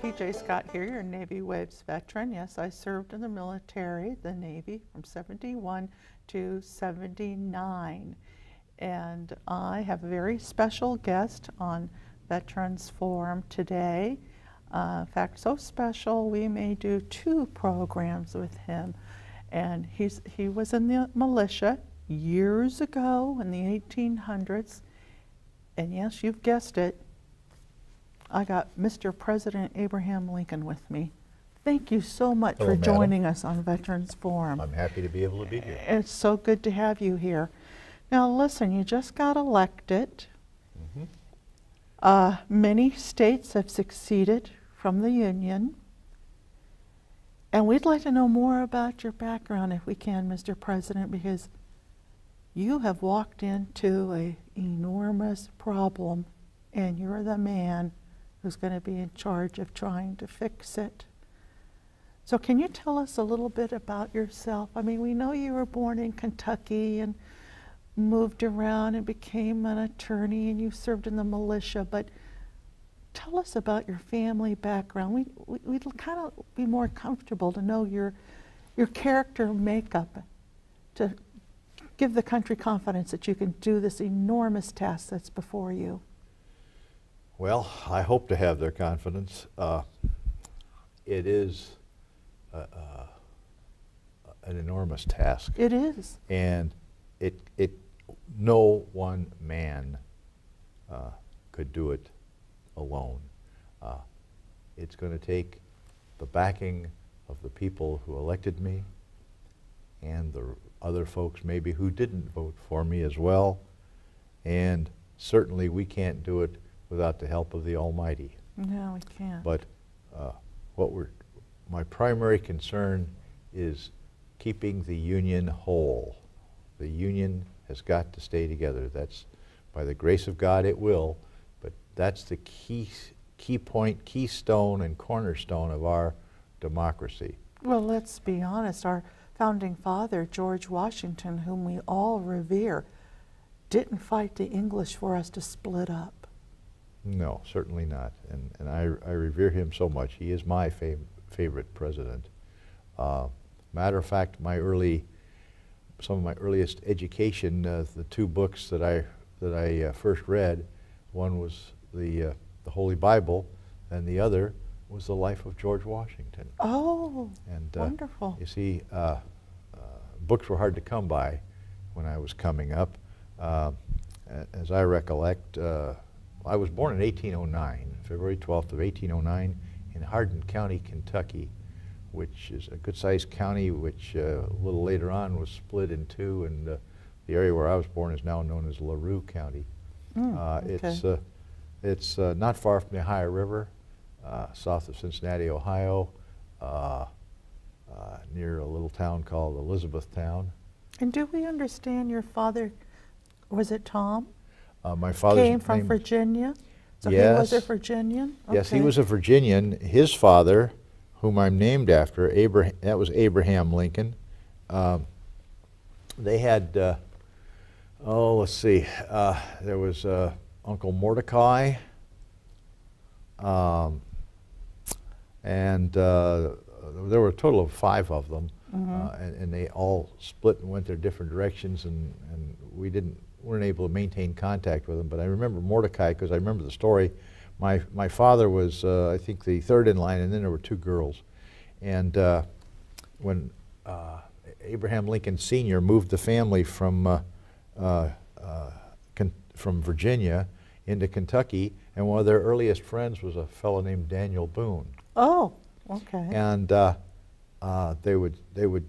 T.J. Scott here, your Navy Waves veteran. Yes, I served in the military, the Navy, from 71 to 79. And I have a very special guest on Veterans Forum today. In fact, so special we may do 2 programs with him. And he was in the militia years ago in the 1800s. And yes, you've guessed it, I got Mr. President Abraham Lincoln with me. Thank you so much for joining us on Veterans Forum. I'm happy to be able to be here. It's so good to have you here. Now listen, you just got elected. Many states have seceded from the Union. And we'd like to know more about your background if we can, Mr. President, because you have walked into an enormous problem and you're the man who's going to be in charge of trying to fix it. So can you tell us a little bit about yourself? I mean, we know you were born in Kentucky and moved around and became an attorney and you served in the militia, but tell us about your family background. We'd kind of be more comfortable to know your character makeup, to give the country confidence that you can do this enormous task that's before you. Well, I hope to have their confidence. It is an enormous task. It is. And no one man could do it alone. It's going to take the backing of the people who elected me and the other folks maybe who didn't vote for me as well. And certainly we can't do it without the help of the Almighty. No, we can't. But my primary concern is keeping the Union whole. The Union has got to stay together. That's, by the grace of God, it will, but that's the key point, keystone, and cornerstone of our democracy. Well, let's be honest. Our founding father, George Washington, whom we all revere, didn't fight the English for us to split up. No, certainly not. And I revere him so much. He is my favorite president. Matter of fact, some of my earliest education, the 2 books that I first read, one was the Holy Bible, and the other was the life of George Washington. Oh, and, wonderful. You see, books were hard to come by when I was coming up. As I recollect, I was born in 1809, February 12th of 1809, in Hardin County, Kentucky, which is a good-sized county, which a little later on was split in 2, and the area where I was born is now known as LaRue County. Okay. It's not far from the Ohio River, south of Cincinnati, Ohio, near a little town called Elizabethtown. And do we understand your father, was it Tom? My father came from Virginia? So yes. He was a Virginian? Okay. Yes, he was a Virginian. His father, whom I'm named after, that was Abraham Lincoln. They had, let's see, there was Uncle Mordecai, and there were a total of 5 of them, and they all split and went their different directions, and we weren't able to maintain contact with them. But I remember Mordecai because I remember the story. My father was, I think, the 3rd in line, and then there were 2 girls. And when Abraham Lincoln Sr. moved the family from Virginia into Kentucky, and one of their earliest friends was a fellow named Daniel Boone. Oh, okay. And they would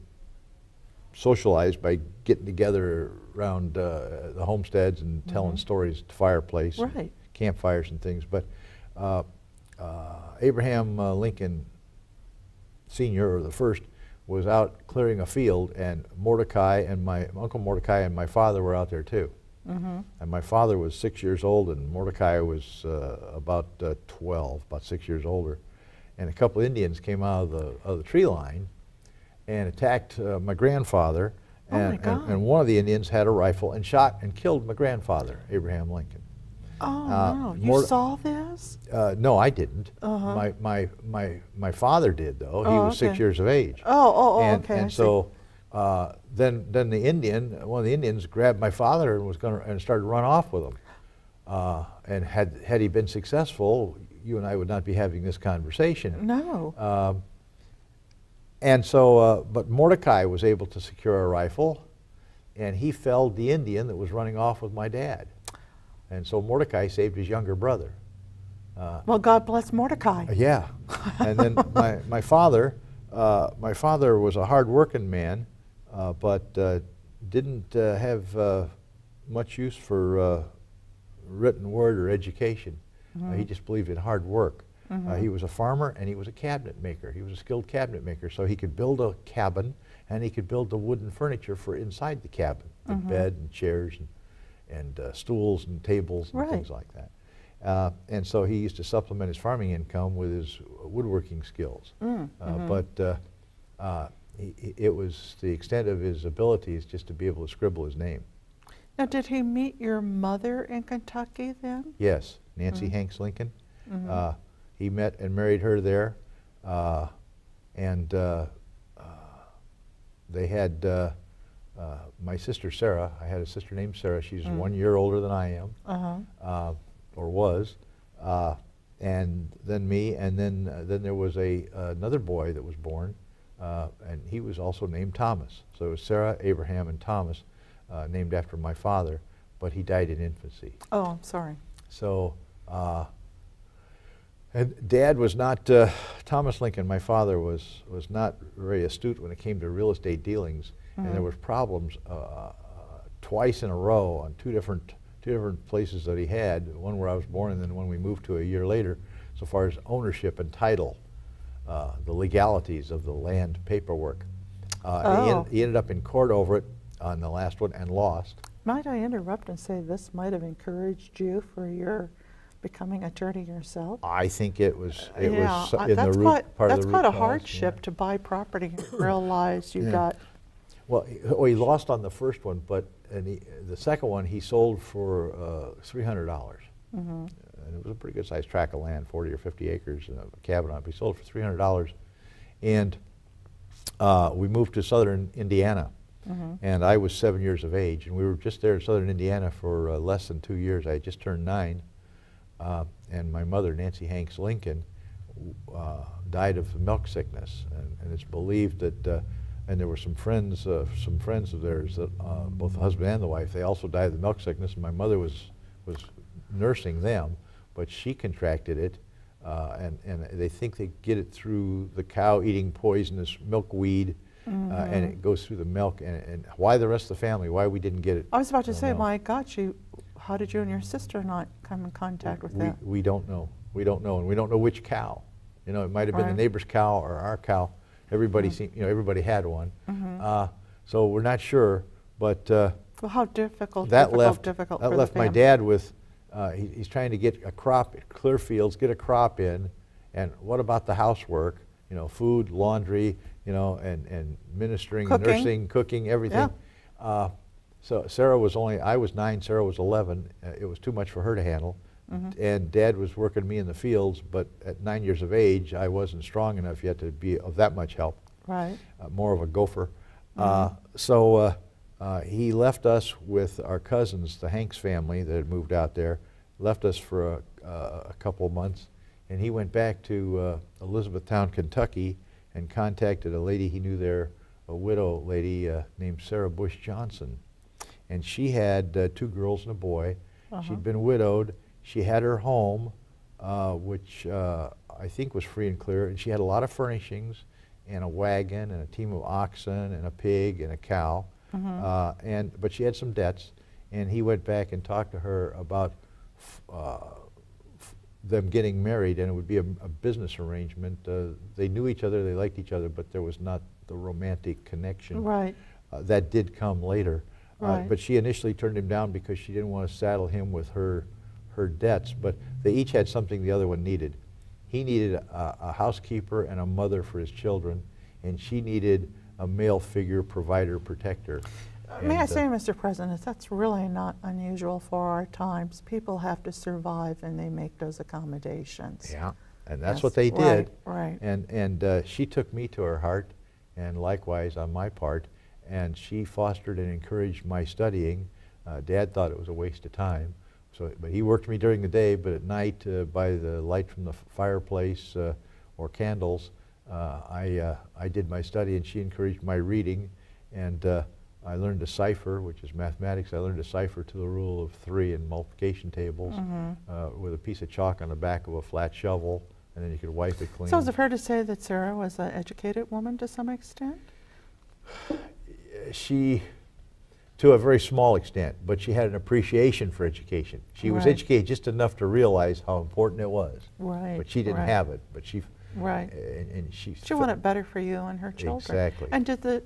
socialize by getting together around the homesteads and telling stories at the fireplace, and campfires and things. But Abraham Lincoln Sr., or the first, was out clearing a field, and Mordecai and my Uncle Mordecai and my father were out there too. And my father was 6 years old, and Mordecai was about 12, about 6 years older. And a couple of Indians came out of the tree line and attacked my grandfather. And one of the Indians had a rifle and shot and killed my grandfather, Abraham Lincoln. Oh, wow. You saw this? No, I didn't. Uh-huh. My father did, though. He Oh, was 6 okay. years of age. Okay. I And see. so then one of the Indians grabbed my father and and started to run off with him. And had he been successful, you and I would not be having this conversation. No. And so, but Mordecai was able to secure a rifle, and he felled the Indian that was running off with my dad. And so Mordecai saved his younger brother. Well, God bless Mordecai. Yeah. And then my father was a hard-working man, but didn't have much use for written word or education. He just believed in hard work. He was a farmer and he was a cabinet maker. He was a skilled cabinet maker, so he could build a cabin and he could build the wooden furniture for inside the cabin, the bed and chairs and stools and tables and things like that. And so he used to supplement his farming income with his woodworking skills. But it was the extent of his abilities just to be able to scribble his name. Now, did he meet your mother in Kentucky then? Yes, Nancy Hanks Lincoln. He met and married her there, and they had my sister Sarah. I had a sister named Sarah. She's 1 year older than I am, or was, and then me, and then there was another boy that was born, and he was also named Thomas. So it was Sarah, Abraham, and Thomas, named after my father, but he died in infancy. Oh, I'm sorry. So. And Dad was not, Thomas Lincoln, my father, was not very astute when it came to real estate dealings, and there was problems twice in a row on two different places that he had, one where I was born and then one we moved to a year later, so far as ownership and title, the legalities of the land paperwork. He ended up in court over it on the last one and lost. Might I interrupt and say this might have encouraged you for your becoming attorney yourself? I think it was in that's the root part of the root That's quite a cause, hardship to buy property and realize you got. Well, he lost on the first one, but the second one he sold for $300. And it was a pretty good sized tract of land, 40 or 50 acres, and a cabin on it. He sold for $300, and we moved to southern Indiana. And I was 7 years of age, and we were just there in southern Indiana for less than 2 years. I had just turned 9. And my mother, Nancy Hanks Lincoln, died of milk sickness, and it's believed that, and there were some friends of theirs, that both the husband and the wife, they also died of the milk sickness, and my mother was nursing them, but she contracted it, and they think they get it through the cow eating poisonous milkweed, and it goes through the milk, and why the rest of the family, why we didn't get it. I was about to say, my God, how did you and your sister not come in contact with that? We don't know. We don't know, and we don't know which cow. You know, it might have been the neighbor's cow or our cow. Everybody seemed, everybody had one. So we're not sure, but well, how difficult that for left the my dad with. He's trying to get a crop, clear fields, get a crop in, and what about the housework? You know, food, laundry, you know, and ministering, Cooking. nursing, cooking, everything. Yeah. So I was 9, Sarah was 11. It was too much for her to handle. And Dad was working me in the fields, but at 9 years of age, I wasn't strong enough yet to be of that much help. Right. More of a gopher. So he left us with our cousins, the Hanks family that had moved out there, left us for a couple of months, and he went back to Elizabethtown, Kentucky, and contacted a lady he knew there, a widow lady named Sarah Bush Johnson. And she had 2 girls and a boy. She'd been widowed. She had her home, which I think was free and clear, and she had a lot of furnishings and a wagon and a team of oxen and a pig and a cow. But she had some debts, and he went back and talked to her about them getting married, and it would be a business arrangement. They knew each other, they liked each other, but there was not the romantic connection. Right. That did come later. Right. But she initially turned him down because she didn't want to saddle him with her debts, but they each had something the other one needed. He needed a housekeeper and a mother for his children, and she needed a male figure, provider, protector. May I And, say, Mr. President, that's really not unusual for our times. People have to survive, and they make those accommodations. yeah, and that's Yes, what they did. Right. And she took me to her heart, and likewise on my part, and she fostered and encouraged my studying. Dad thought it was a waste of time, but he worked me during the day, but at night, by the light from the fireplace or candles, I did my study, and she encouraged my reading, and I learned to cipher, which is mathematics. I learned to cipher to the rule of 3 in multiplication tables with a piece of chalk on the back of a flat shovel, and then you could wipe it clean. So is it fair to say that Sarah was an educated woman to some extent? She, to a very small extent, but she had an appreciation for education. She was educated just enough to realize how important it was. Right. But she didn't have it. But she. Right. And she wanted better for you and her children. Exactly. And did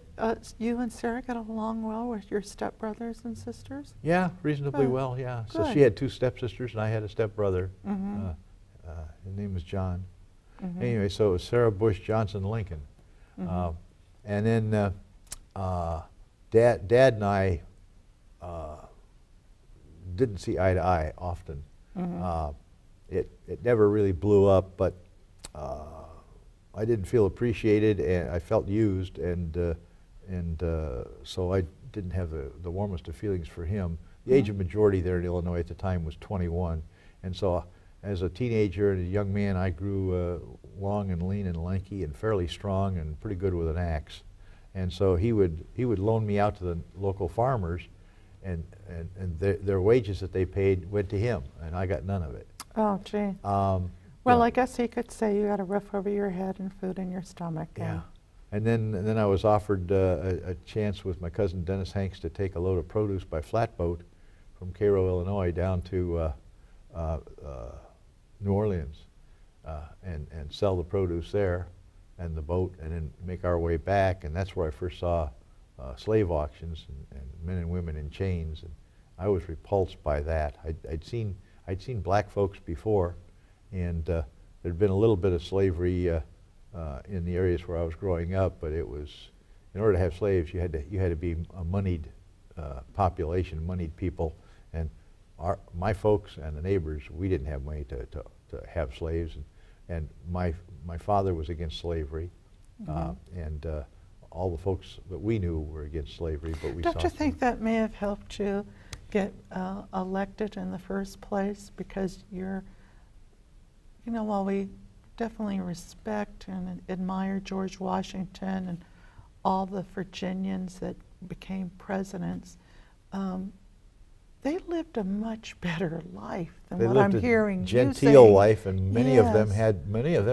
you and Sarah get along well with your stepbrothers and sisters? Yeah, reasonably well, yeah. Good. So she had 2 stepsisters, and I had a stepbrother. His name was John. Anyway, so it was Sarah, Bush, Johnson, Lincoln. And then Dad and I didn't see eye to eye often. It never really blew up, but I didn't feel appreciated, and I felt used, and so I didn't have the warmest of feelings for him. The age of majority there in Illinois at the time was 21, and so as a teenager and a young man, I grew long and lean and lanky and fairly strong and pretty good with an axe. And so he would loan me out to the local farmers, and their wages that they paid went to him, and I got none of it. Oh, gee. Well, I guess he could say you got a roof over your head and food in your stomach. Yeah. And then I was offered a chance with my cousin Dennis Hanks to take a load of produce by flatboat from Cairo, Illinois, down to New Orleans and sell the produce there and the boat, and then make our way back. And that's where I first saw slave auctions and men and women in chains. And I was repulsed by that. I'd seen black folks before, and there'd been a little bit of slavery in the areas where I was growing up, but it was, in order to have slaves, you had to be a moneyed population, moneyed people, and my folks and the neighbors, we didn't have money to have slaves, and my father was against slavery, and all the folks that we knew were against slavery, but we Don't you think that may have helped you get elected in the first place? Because you're, while we definitely respect and admire George Washington and all the Virginians that became presidents, they lived a much better life than what I'm hearing you saying. Genteel life, and many of them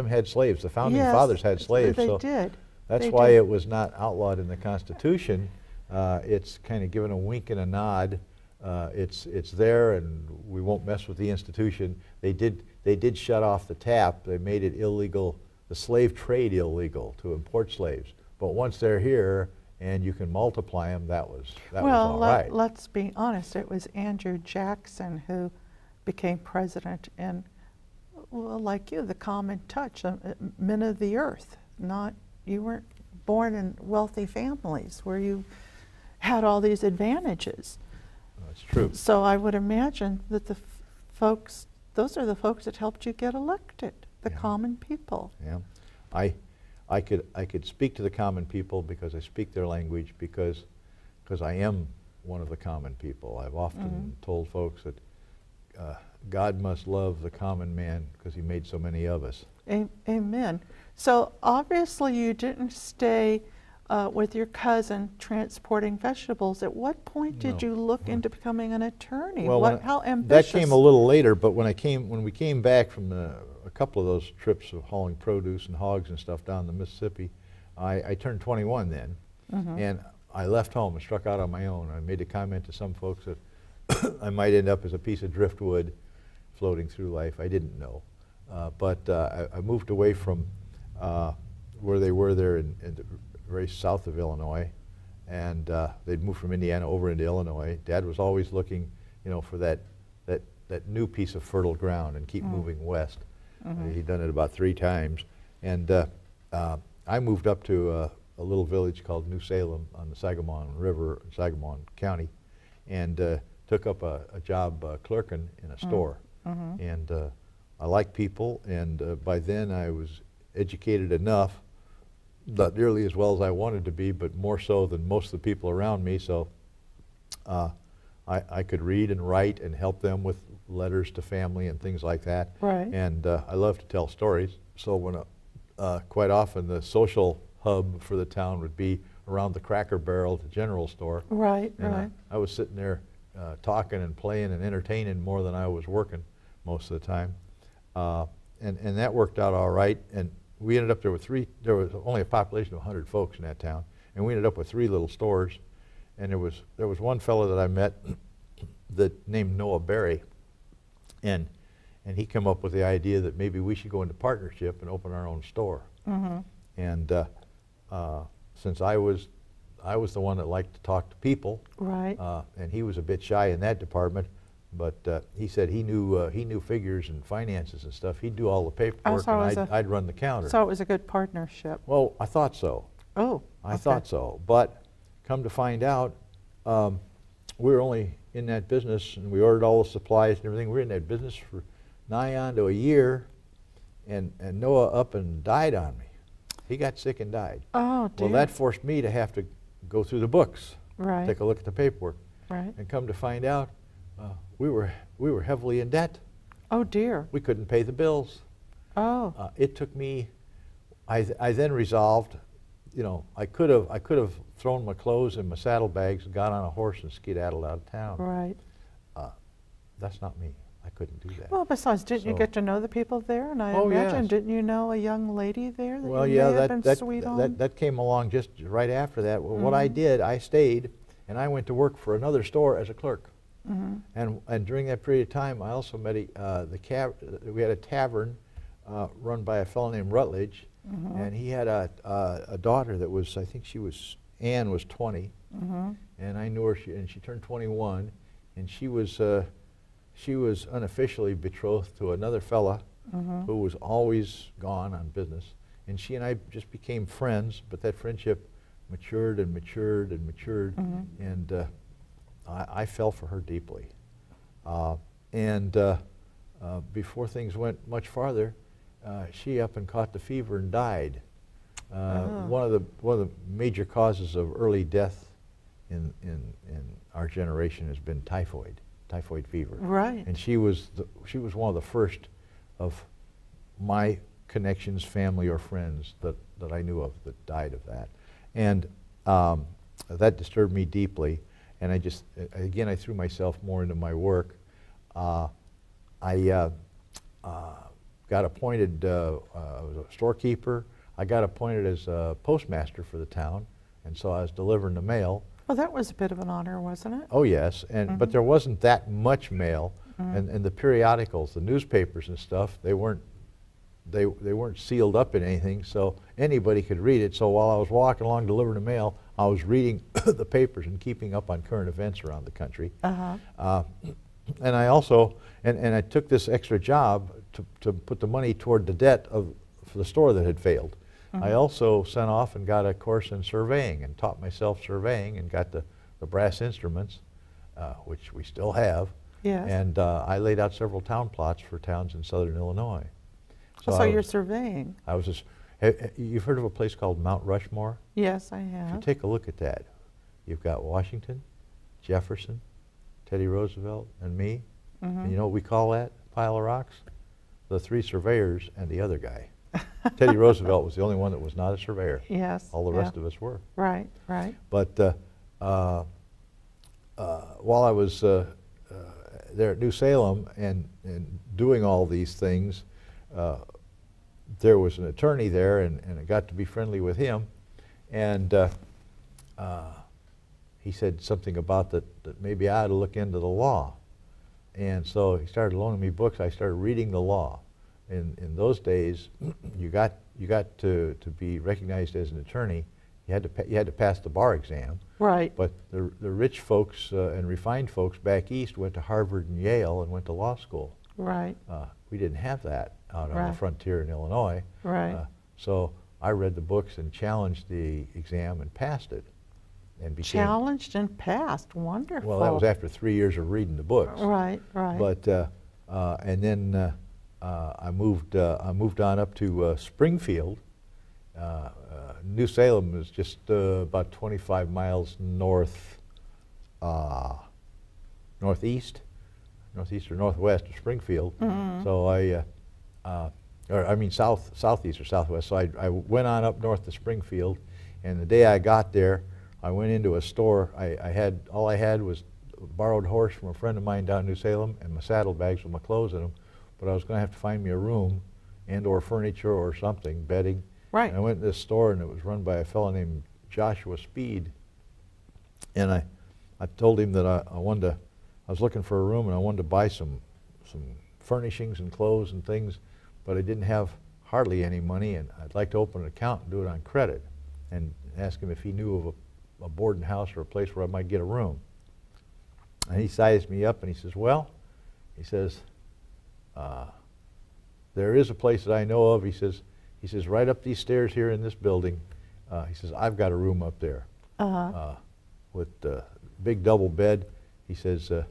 had slaves. The founding fathers had slaves. They so did. That's why it was not outlawed in the Constitution. It's kind of given a wink and a nod. It's there, and we won't mess with the institution. They did shut off the tap. They made it illegal, the slave trade illegal, to import slaves. But once they're here and you can multiply them, that was all right. Let's be honest. It was Andrew Jackson who became president, and like you, the common touch, men of the earth. You weren't born in wealthy families where you had all these advantages. That's true. So I would imagine that those are the folks that helped you get elected, the common people. Yeah, I could speak to the common people because I speak their language, because I am one of the common people. I've often told folks that God must love the common man because he made so many of us. Amen. So obviously you didn't stay with your cousin transporting vegetables. At what point did you look into becoming an attorney? Well, how ambitious? That came a little later, but when we came back from a couple of those trips of hauling produce and hogs and stuff down the Mississippi, I turned 21 then, and I left home and struck out on my own. I made a comment to some folks that I might end up as a piece of driftwood floating through life. I didn't know. But I moved away from where they were there in the very south of Illinois, and they'd moved from Indiana over into Illinois. Dad was always looking, for that new piece of fertile ground and keep moving west. He'd done it about 3 times, and I moved up to a little village called New Salem on the Sangamon River, Sangamon County, and took up a job clerking in a store. And I like people, and by then I was educated enough, not nearly as well as I wanted to be, but more so than most of the people around me, so I could read and write and help them with letters to family and things like that. Right. And I love to tell stories, so when quite often the social hub for the town would be around the Cracker Barrel at the general store. Right, and right. I was sitting there talking and playing and entertaining more than I was working most of the time. And that worked out all right. And we ended up there with there was only a population of 100 folks in that town. And we ended up with 3 little stores. And there was one fellow that I met that named Noah Berry. And he came up with the idea that maybe we should go into partnership and open our own store. And since I was the one that liked to talk to people, right, and he was a bit shy in that department, but he said he knew figures and finances and stuff. He'd do all the paperwork, and I'd run the counter. So it was a good partnership. Well, I thought so. Oh, I thought so. But come to find out, we were only in that business, and we ordered all the supplies and everything. We were in that business for nigh on to a year, and Noah up and died on me. He got sick and died. Oh, dear. Well, that forced me to have to go through the books, right, take a look at the paperwork, right, and come to find out, we were heavily in debt. Oh, dear. We couldn't pay the bills. Oh. It took me. I then resolved, you know, I could have thrown my clothes in my saddlebags and got on a horse and skedaddled out of town. Right. That's not me. I couldn't do that. Well, besides, didn't you get to know the people there? And I imagine, yes. Didn't you know a young lady there that well, you yeah, may have been sweet on? that came along just right after that. Well, what I did, I stayed, and I went to work for another store as a clerk. And during that period of time, I also met we had a tavern run by a fellow named Rutledge, and he had a daughter that was, I think Ann was 20, and I knew her, and she turned 21, and she was unofficially betrothed to another fella who was always gone on business, and she and I just became friends, but that friendship matured and matured and matured, and I fell for her deeply. Before things went much farther, she up and caught the fever and died. One of the major causes of early death in our generation has been typhoid fever. Right. And she was one of the first of my connections, family or friends that I knew of that died of that, and that disturbed me deeply. And I threw myself more into my work. I got appointed, I was a storekeeper. I got appointed as a postmaster for the town, and so I was delivering the mail. Well, that was a bit of an honor, wasn't it? Oh, yes, but there wasn't that much mail, and the periodicals, the newspapers and stuff, they weren't sealed up in anything, so anybody could read it. So while I was walking along delivering the mail, I was reading the papers and keeping up on current events around the country. And I also, and I took this extra job to put the money toward the debt for the store that had failed. I also sent off and got a course in surveying and taught myself surveying and got the brass instruments, which we still have. Yes. And I laid out several town plots for towns in southern Illinois. So you're surveying. I was just, you've heard of a place called Mount Rushmore? Yes, I If you have. take a look at that, you've got Washington, Jefferson, Teddy Roosevelt, and me. And you know what we call that pile of rocks? The 3 surveyors and the other guy. Teddy Roosevelt was the only one that was not a surveyor. Yes. All the rest of us were. Right, right. But while I was there at New Salem and doing all these things, there was an attorney there, and I got to be friendly with him, and he said something about that maybe I ought to look into the law. And so he started loaning me books. I started reading the law. In those days, you got to be recognized as an attorney. You had to pass the bar exam. Right. But the rich folks and refined folks back east went to Harvard and Yale and went to law school. Right. We didn't have that out on Right. the frontier in Illinois. Right. So I read the books and challenged the exam and passed it. And became, challenged and passed. Wonderful. well, that was after 3 years of reading the books. Right, right. But and then I moved on up to Springfield. New Salem is just about 25 miles northeast or northwest of Springfield. Mm-hmm. So I mean southeast or southwest. So I went on up north to Springfield, and the day I got there, I went into a store. All I had was a borrowed horse from a friend of mine down in New Salem and my saddlebags with my clothes in them. But I was going to have to find me a room and or furniture or something, bedding. Right. And I went to this store, and it was run by a fellow named Joshua Speed. And I told him that I was looking for a room, and I wanted to buy some furnishings and clothes and things, but I didn't have hardly any money, and I'd like to open an account and do it on credit, and ask him if he knew of a boarding house or a place where I might get a room. And he sized me up, and he says, well, he says, there is a place that I know of. He says, right up these stairs here in this building. He says, I've got a room up there with a big double bed. He says, you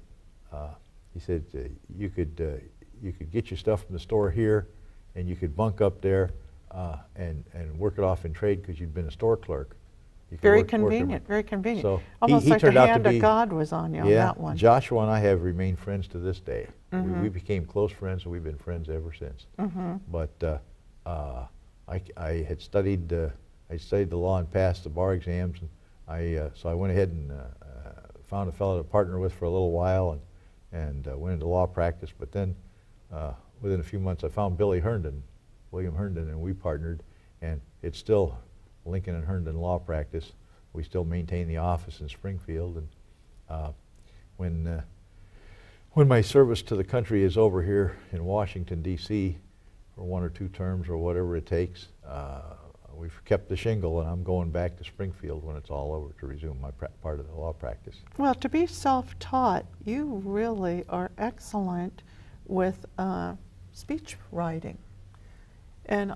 could get your stuff from the store here, and you could bunk up there and work it off in trade because you'd been a store clerk. Very convenient, very convenient. So almost he like turned the out hand to be, of God was on you on yeah, that one. Joshua and I have remained friends to this day. Mm-hmm. We became close friends, and we've been friends ever since. Mm-hmm. But I had studied the law and passed the bar exams, and so I went ahead and found a fellow to partner with for a little while, and went into law practice. But then within a few months, I found William Herndon, and we partnered, and it's still Lincoln and Herndon Law Practice. We still maintain the office in Springfield, and when my service to the country is over here in Washington, D.C., for 1 or 2 terms or whatever it takes, we've kept the shingle, and I'm going back to Springfield when it's all over to resume my part of the law practice. Well, to be self-taught, you really are excellent with speech writing. And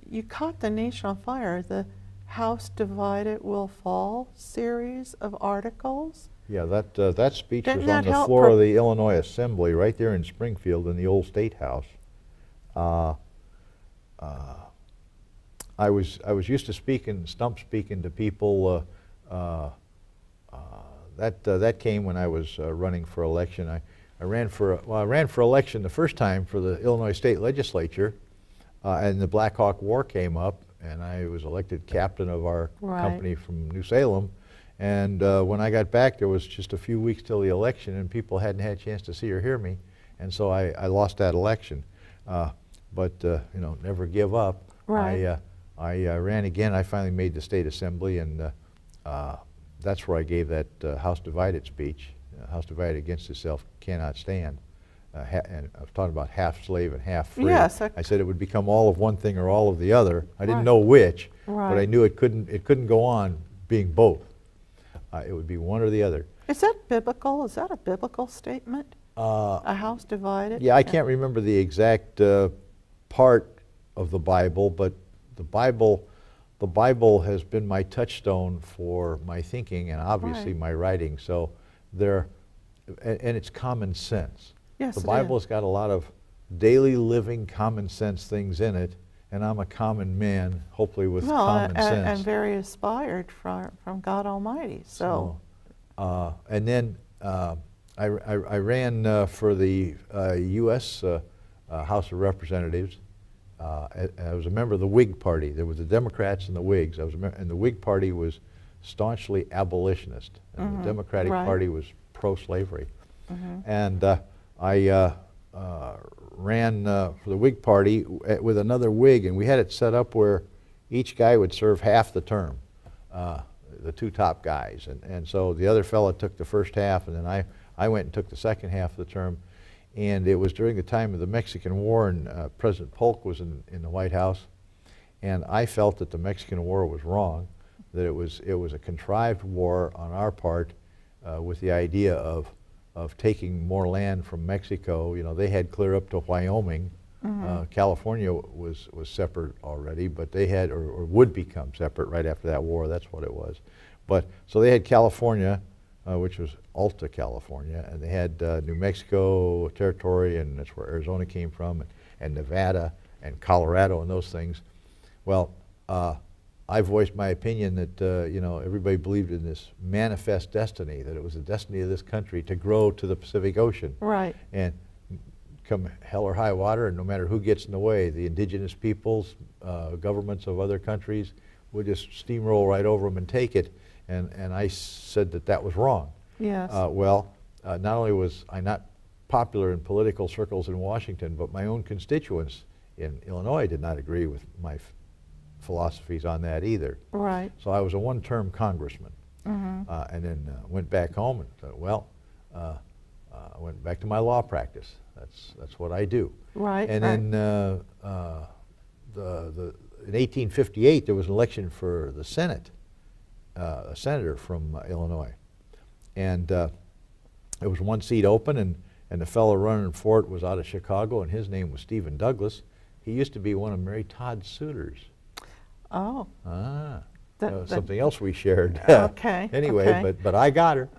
you caught the nation on fire, the House Divided Will Fall series of articles. Yeah, that speech Didn't was on that the help floor of the Illinois Assembly right there in Springfield in the old State House. I was used to stump speaking to people. That came when I was running for election. I ran for election the first time for the Illinois State Legislature, and the Black Hawk War came up, and I was elected captain of our company from New Salem. And when I got back, there was just a few weeks till the election, and people hadn't had a chance to see or hear me, and so I lost that election. But you know, never give up. Right. I ran again. I finally made the state assembly, and that's where I gave that House Divided speech. House divided against itself cannot stand. And I was talking about half slave and half free. Yes. I said it would become all of one thing or all of the other. I didn't Right. know which, Right. but I knew it couldn't go on being both. It would be one or the other. Is that biblical? Is that a biblical statement? A house divided? Yeah, I can't remember the exact part of the Bible, but the Bible has been my touchstone for my thinking and obviously Right. my writing. So and it's common sense. Yes, The it Bible's is. got a lot of daily living common sense things in it, and I'm a common man, hopefully with common sense. And very inspired from God Almighty. So, and then I ran for the U.S. House of Representatives. I was a member of the Whig Party. There were the Democrats and the Whigs. And the Whig Party was staunchly abolitionist, and the Democratic Right. Party was pro-slavery. And I ran for the Whig Party with another Whig, and we had it set up where each guy would serve half the term, the 2 top guys. And so the other fellow took the first half, and then I went and took the second half of the term. And it was during the time of the Mexican War, and President Polk was in the White House, and I felt that the Mexican War was wrong, that it was a contrived war on our part with the idea of taking more land from Mexico. You know, they had clear up to Wyoming, California was separate already, but they had, or would become separate right after that war. That's what it was. But so they had California, which was Alta California, and they had New Mexico territory, and that's where Arizona came from, and Nevada and Colorado and those things. Well, I voiced my opinion that you know, everybody believed in this manifest destiny, that it was the destiny of this country to grow to the Pacific Ocean. Right. And come hell or high water, and no matter who gets in the way, the indigenous peoples, governments of other countries would just steamroll right over them and take it. And I said that that was wrong. Yes. Not only was I not popular in political circles in Washington, but my own constituents in Illinois did not agree with my philosophies on that either. Right. So I was a one-term congressman, and then went back home and thought, well, I went back to my law practice. That's what I do. Right. And then in 1858 there was an election for the Senate, a senator from Illinois, and there was one seat open, and the fellow running for it was out of Chicago, and his name was Stephen Douglas. He used to be one of Mary Todd's suitors. Oh. Something else we shared. Okay. Anyway, okay. but I got her.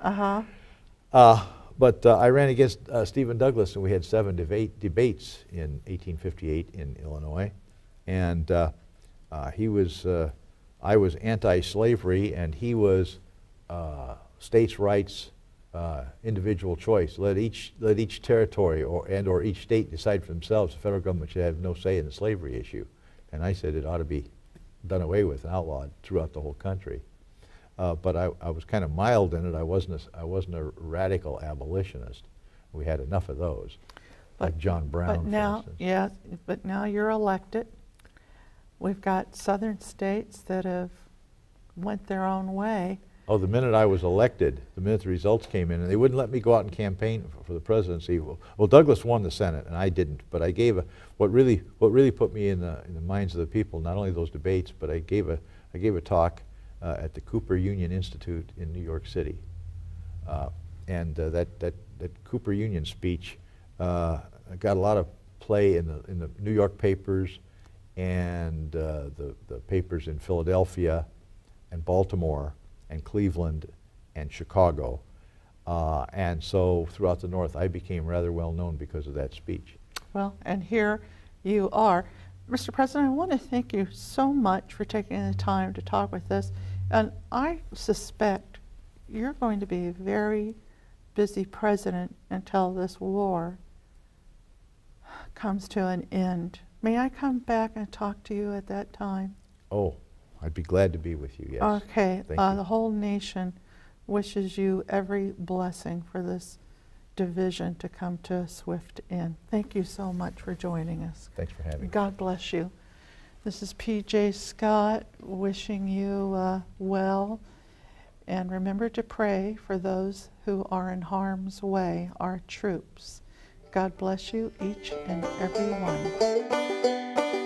But I ran against Stephen Douglas, and we had 7 debates in 1858 in Illinois, and I was anti-slavery, and he was states' rights, individual choice. Let each territory or each state decide for themselves. The federal government should have no say in the slavery issue, and I said it ought to be done away with and outlawed throughout the whole country. But I was kind of mild in it. I wasn't a radical abolitionist. We had enough of those, like John Brown, but now, for instance. yeah, but now you're elected. We've got southern states that have went their own way. Oh, the minute I was elected, the minute the results came in, and they wouldn't let me go out and campaign for the presidency. Well, Douglas won the Senate, and I didn't. But I gave what really put me in the minds of the people. Not only those debates, but I gave a talk at the Cooper Union Institute in New York City, and that Cooper Union speech got a lot of play in the New York papers and the papers in Philadelphia and Baltimore and Cleveland and Chicago, and so throughout the North I became rather well known because of that speech. Well, and here you are. Mr. President, I want to thank you so much for taking the time to talk with us, and I suspect you're going to be a very busy president until this war comes to an end. May I come back and talk to you at that time? Oh, I'd be glad to be with you, yes. Okay, Thank you. the whole nation wishes you every blessing for this division to come to a swift end. Thank you so much for joining us. Thanks for having me. God bless you. This is P.J. Scott wishing you well, and remember to pray for those who are in harm's way, our troops. God bless you, each and every one.